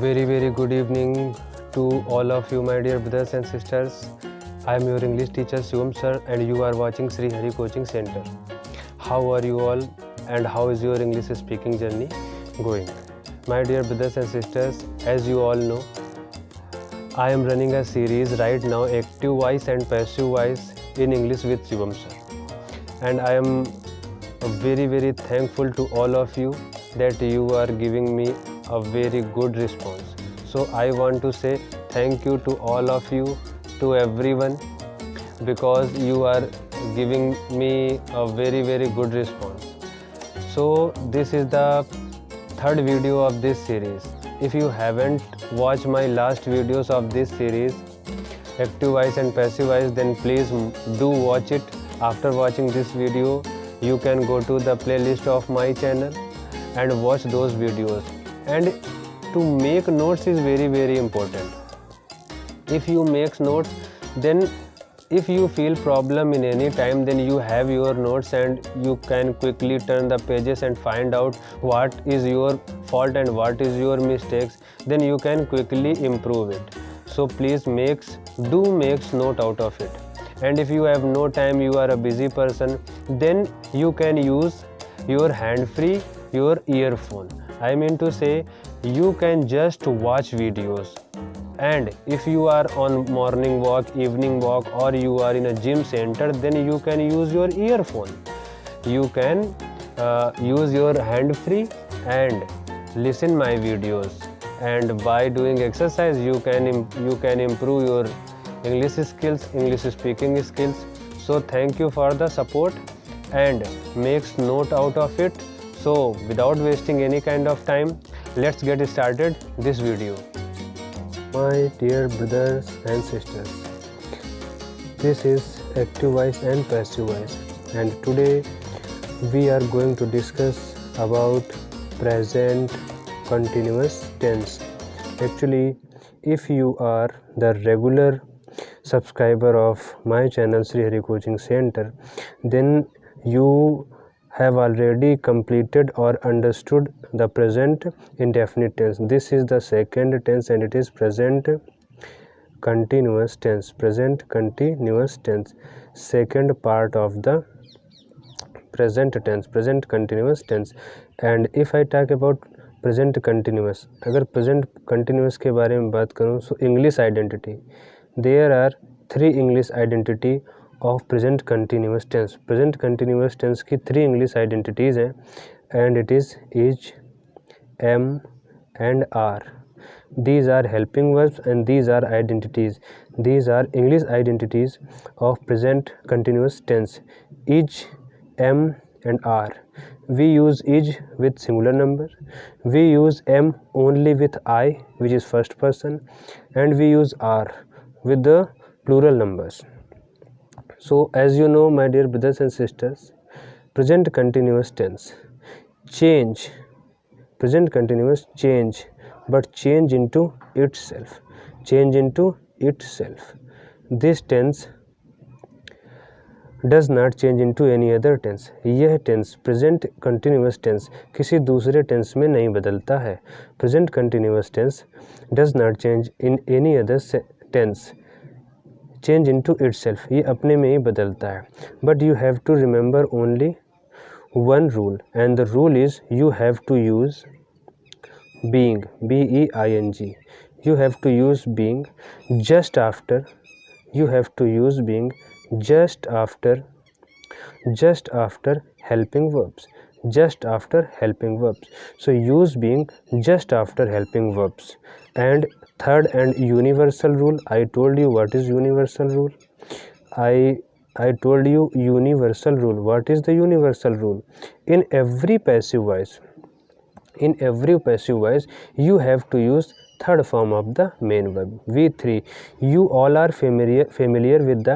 Very good evening to all of you, my dear brothers and sisters. I am your English teacher Shivam sir, and you are watching Sri Hari Coaching Center. How are you all, and how is your English speaking journey going? My dear brothers and sisters, as you all know, I am running a series right now, active voice and passive voice in English with Shivam sir, and I am very thankful to all of you that you are giving me a very good response. So I want to say thank you to all of you, to everyone, because you are giving me a very good response. So this is the third video of this series. If you haven't watched my last videos of this series, active voice and passive voice, then please do watch it. After watching this video, you can go to the playlist of my channel and watch those videos. And to make notes is very important. If you make notes, then if you feel problem in any time, then you have your notes and you can quickly turn the pages and find out what is your fault and what is your mistakes. Then you can quickly improve it. So please do make note out of it. And if you have no time, you are a busy person, then you can use your hand-free, your earphone. I mean to say, you can just watch videos. And if you are on morning walk, evening walk, or you are in a gym center, then you can use your earphone. You can use your hand-free and listen my videos. And by doing exercise, you can improve your English skills, English speaking skills. So thank you for the support and makes note out of it. So without wasting any kind of time, let's get started this video. My dear brothers and sisters, this is active voice and passive voice, and today we are going to discuss about present continuous tense. Actually, if you are the regular subscriber of my channel Sri Hari Coaching Center, then you have already completed or understood the present indefinite tense. This is the second tense and it is present continuous tense. Present continuous tense, second part of the present tense, present continuous tense. And if I talk about present continuous, अगर present continuous के बारे में बात करूँ, so English identity, there are three English identity of present continuous tense. Present continuous tense की three English identities हैं, and it is am, and are. These are helping verbs and these are identities. These are English identities of present continuous tense: is, am, and are. We use is with singular number, we use am only with I, which is first person, and we use are with the plural numbers. So as you know, my dear brothers and sisters, present continuous tense change, present continuous change, but change into itself, change into itself. This tense does not change into any other tense. यह tense, present continuous tense, किसी दूसरे tense में नहीं बदलता है. Present continuous tense does not change in any other tense. Change into itself, ये अपने में ही बदलता है. But you have to remember only one rule, and the rule is you have to use being, B-E-I-N-G. You have to use being just after, you have to use being just after helping verbs, just after helping verbs. So use being just after helping verbs. And third and universal rule, I told you what is universal rule. I told you universal rule. What is the universal rule? In every passive voice, you have to use third form of the main verb, V3. You all are familiar with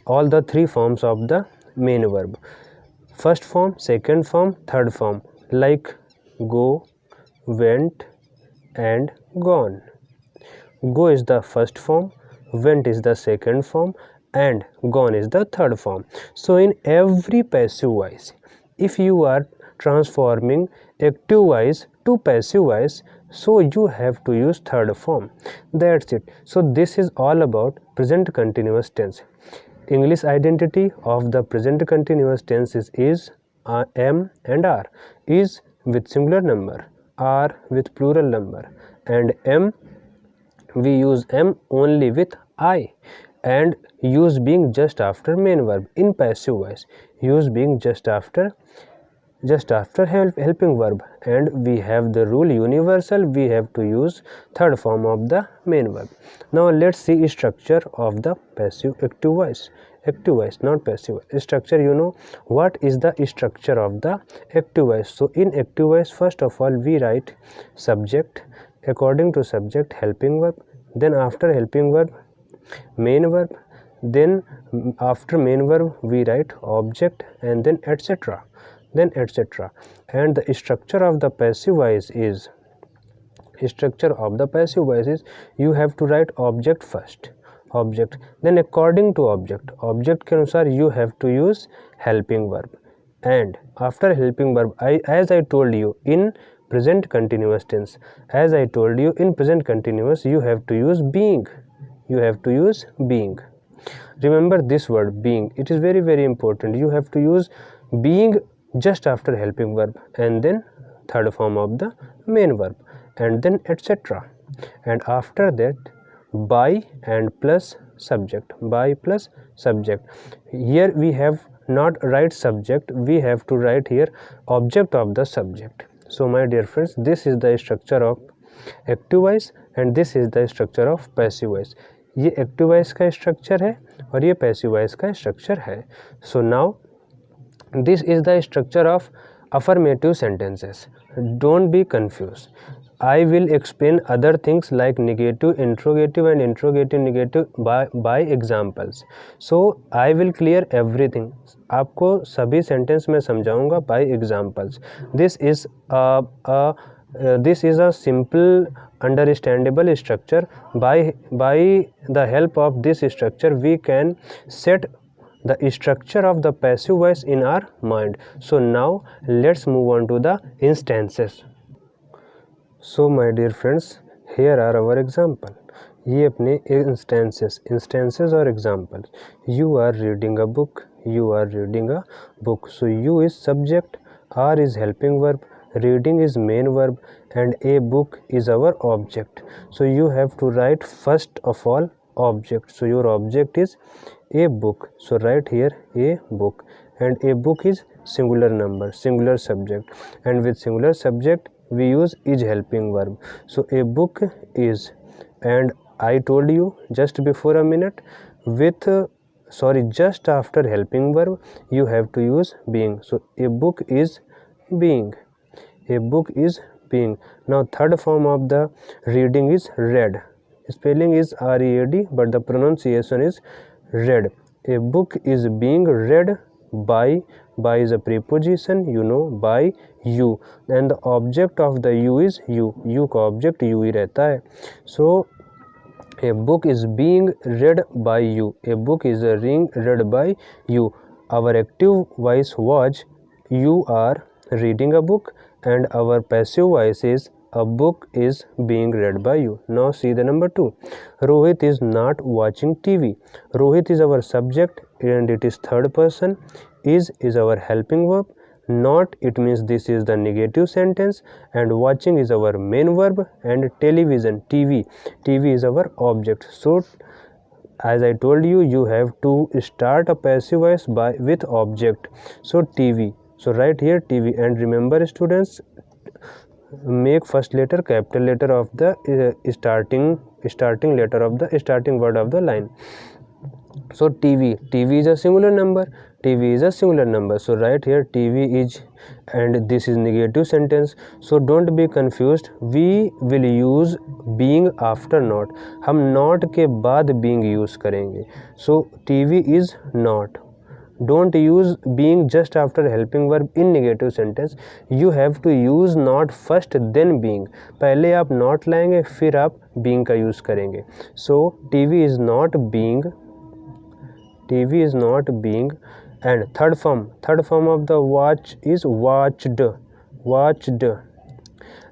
all the three forms of the main verb: first form, second form, third form, like go, went, and gone. Go is the first form, went is the second form, and gone is the third form. So in every passive voice, if you are transforming active voice to passive voice, So you have to use third form. That's it. So this is all about present continuous tense. English identity of the present continuous tense is am and are. Is with singular number, are with plural number, and am we use am only with I, and use being just after main verb in passive voice. Use being just after helping verb, and we have the rule universal, we have to use third form of the main verb. Now let's see structure of the passive active voice. Active voice, not passive voice. Structure, you know what is the structure of the active voice. So in active voice, first of all we write subject, according to subject helping verb, then after helping verb main verb, then after main verb we write object, and then etc. And the structure of the passive voice is you have to write object first, object, then according to object के अनुसार you have to use helping verb, and after helping verb as I told you in present continuous tense, you have to use being. Remember this word being, it is very very important. You have to use being just after helping verb, and then third form of the main verb, and then etc. And after that by and plus subject, here we have not write subject, we have to write here object of the subject. So my dear friends, this is the structure of active voice and this is the structure of passive voice. ये active voice का structure है और ये passive voice का structure है. So now this is the structure of affirmative sentences. Don't be confused. I will explain other things like negative, interrogative and interrogative negative by examples. So I will clear everything. आपको सभी sentence में समझाऊंगा by examples. This is a simple understandable structure. By the help of this structure we can set the structure of the passive voice in our mind. So now let's move on to the instances. So my dear friends, here are our example. ये अपने instances और examples. You are reading a book. So you is subject, are is helping verb, reading is main verb, and a book is our object. So you have to write first of all object. So your object is a book. So write here a book, and a book is singular number, singular subject, and with singular subject we use is helping verb. So a book is, and I told you just before a minute, with just after helping verb you have to use being. So a book is being. Now third form of the reading is read. Spelling is read, but the pronunciation is read. A book is being read by is a preposition, by you, and the object of the you is you का object you ही रहता है. So a book is being read by you. A book is read by you. Our active voice was you are reading a book, and our passive voice is a book is being read by you. Now see the number 2. Rohit is not watching TV. Rohit is our subject and it is third person. Is our helping verb. Not, it means this is the negative sentence, and watching is our main verb, and television, TV is our object. So as I told you, you have to start a passive voice with object. So TV. So write here TV, and remember students, make first letter capital letter of the starting letter of the starting word of the line. So TV is a singular number. So write here TV is, and this is negative sentence. So don't be confused. We will use being after not. हम not के बाद being use करेंगे. So TV is not. Don't use being just after helping verb in negative sentence. You have to use not first then being. पहले आप not लाएंगे फिर आप being का use करेंगे. So TV is not being, and third form of the watch is watched,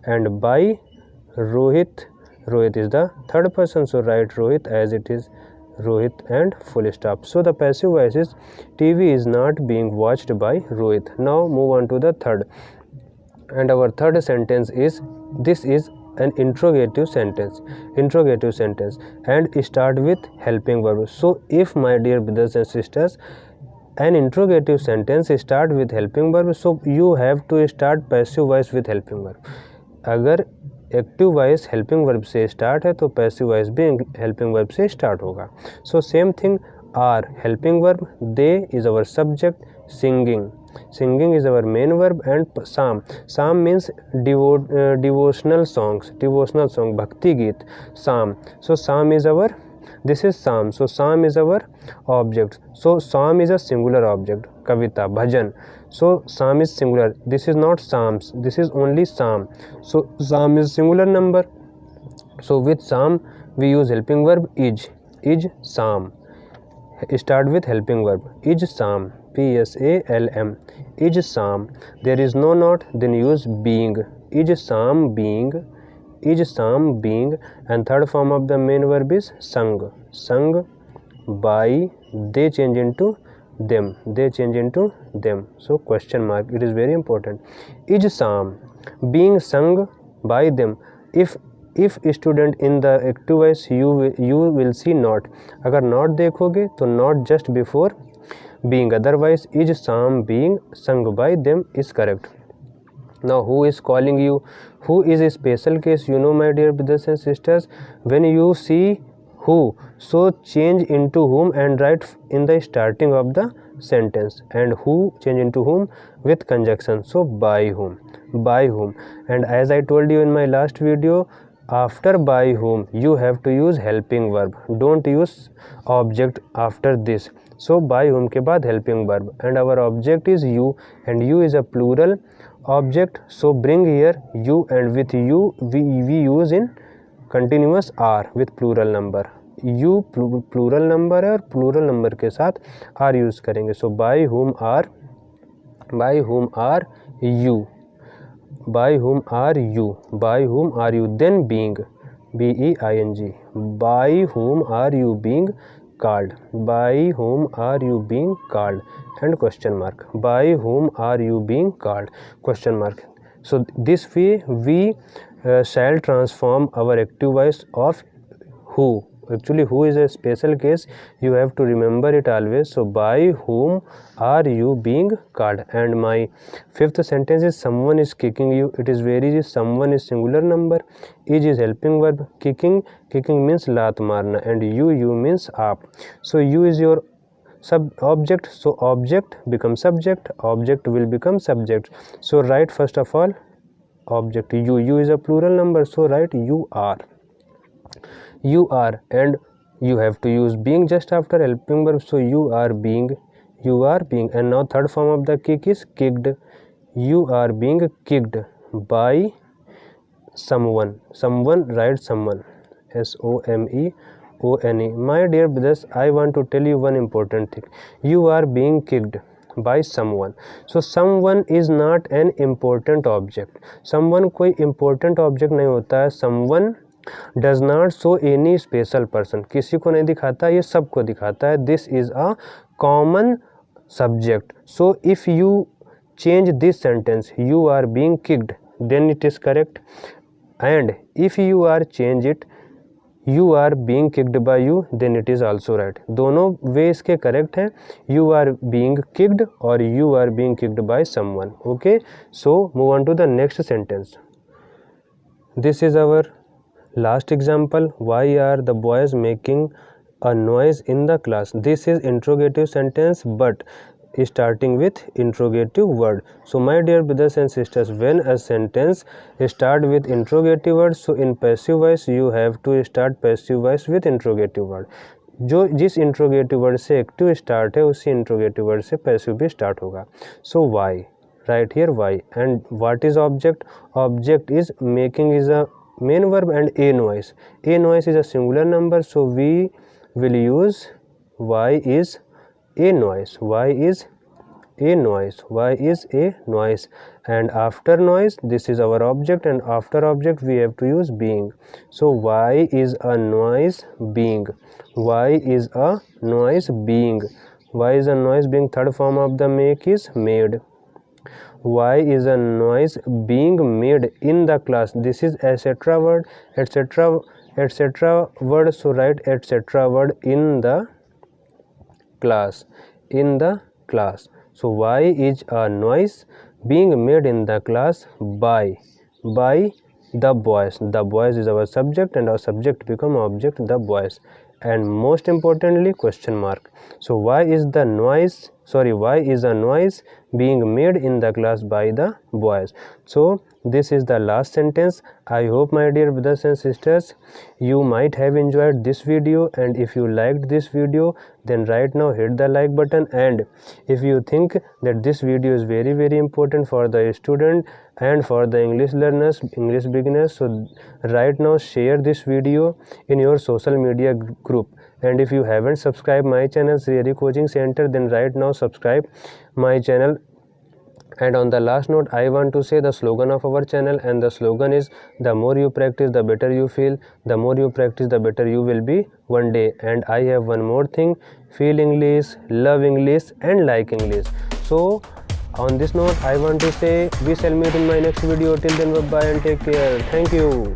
and by Rohit. Rohit is the third person, so write Rohit as it is Rohit and full stop. So the passive voice is TV is not being watched by Rohit. Now move on to the third, and our third sentence is, this is an interrogative sentence. Interrogative sentence and start with helping verb. So if, my dear brothers and sisters, an interrogative sentence start with helping verb, so you have to start passive voice with helping verb. अगर active voice helping verb से start है तो passive voice भी helping verb से start होगा. So same thing, are helping verb, they is our subject, singing, singing is our main verb, and साम, साम means devotional song, भक्ति गीत, साम. सो साम is our, this is psalm, so psalm is our object, so psalm is a singular object. Kavita, bhajan, so psalm is singular, this is not psalms, this is only psalm, so psalm is singular number. So with psalm we use helping verb is psalm. Start with helping verb, is psalm, psalm, is psalm. There is no not, then use being, is psalm being, is psalm being. And third form of the main verb is sung, sung by, they change into them, they change into them. So question mark, it is very important. Is psalm being sung by them? If student in the active voice, you will see not. अगर not देखोगे तो not just before being, otherwise is psalm being sung by them is correct. Now who is calling you? Who is a special case, you know, my dear brothers and sisters. When you see who, so change into whom and write in the starting of the sentence, and who change into whom with conjunction, so by whom, by whom. And as I told you in my last video, after by whom you have to use helping verb, don't use object after this. So by whom के बाद helping verb, and our object is you, and you is a plural object, so bring here you, and with you we use in continuous are with plural number. you plural number है और plural number के साथ are use करेंगे. so by whom are you, by whom are you, by whom are you, then being, being, by whom are you being called, by whom are you being called, and question mark, by whom are you being called, question mark. So this way we shall transform our active voice of who. Actually who is a special case, you have to remember it always. So by whom are you being called. And my fifth sentence is someone is kicking you. It is very easy. Someone is singular number, is helping verb, kicking means laat marna, and you means aap. So you is your sub object, so object becomes subject, object will become subject. So write first of all object, you is a plural number, so write you are, and you have to use being just after helping verb, so you are being. And now third form of the kick is kicked. You are being kicked by someone, write someone, SOMEONE. My dear brothers, I want to tell you one important thing. You are being kicked by someone. So someone is not an important object. Someone कोई important object नहीं होता है. Someone does not show any special person. किसी को नहीं दिखाता, ये सबको दिखाता है. This is a common subject. So if you change this sentence, you are being kicked, then it is correct. And if you are change it, you are being kicked by you, then it is also right. दोनों वे इसके correct हैं. You are being kicked or you are being kicked by someone. Okay, so move on to the next sentence. This is our last example. Why are the boys making a noise in the class? This is interrogative sentence, but starting with interrogative word. So my dear brothers and sisters, when a sentence start with interrogative word, so in passive voice you have to start passive voice with interrogative word. जो जिस interrogative word से active start है, उसी interrogative word से passive भी start होगा. So why, right here why. And what is object? Object is making is a main verb, and a noise. A noise is a singular number, so we will use why is a noise. Why is a noise. Y is a noise. And after noise, this is our object, and after object we have to use being. So Y is a noise being. Y is a noise being. Y is a noise being. Third form of the make is made. Y is a noise being made in the class. This is etc word, etc word. So write etc word in the class. In the class. So Y is a noise being made in the class by the boys. The boys is our subject, and our subject become object, the boys. And most importantly, question mark. So Y is a noise being made in the class by the boys. So this is the last sentence. I hope, my dear brothers and sisters, you might have enjoyed this video, and if you liked this video, then right now hit the like button. And if you think that this video is very important for the student and for the English learners, English beginners, so right now share this video in your social media group. And if you haven't subscribed my channel Sri Hari Coaching Center, then right now subscribe my channel. And on the last note, I want to say the slogan of our channel, and the slogan is, the more you practice, the better you feel. The more you practice, the better you will be one day. And I have one more thing: feel English, love English, and like English. So on this note, I want to say we shall meet in my next video. Till then, bye bye and take care. Thank you.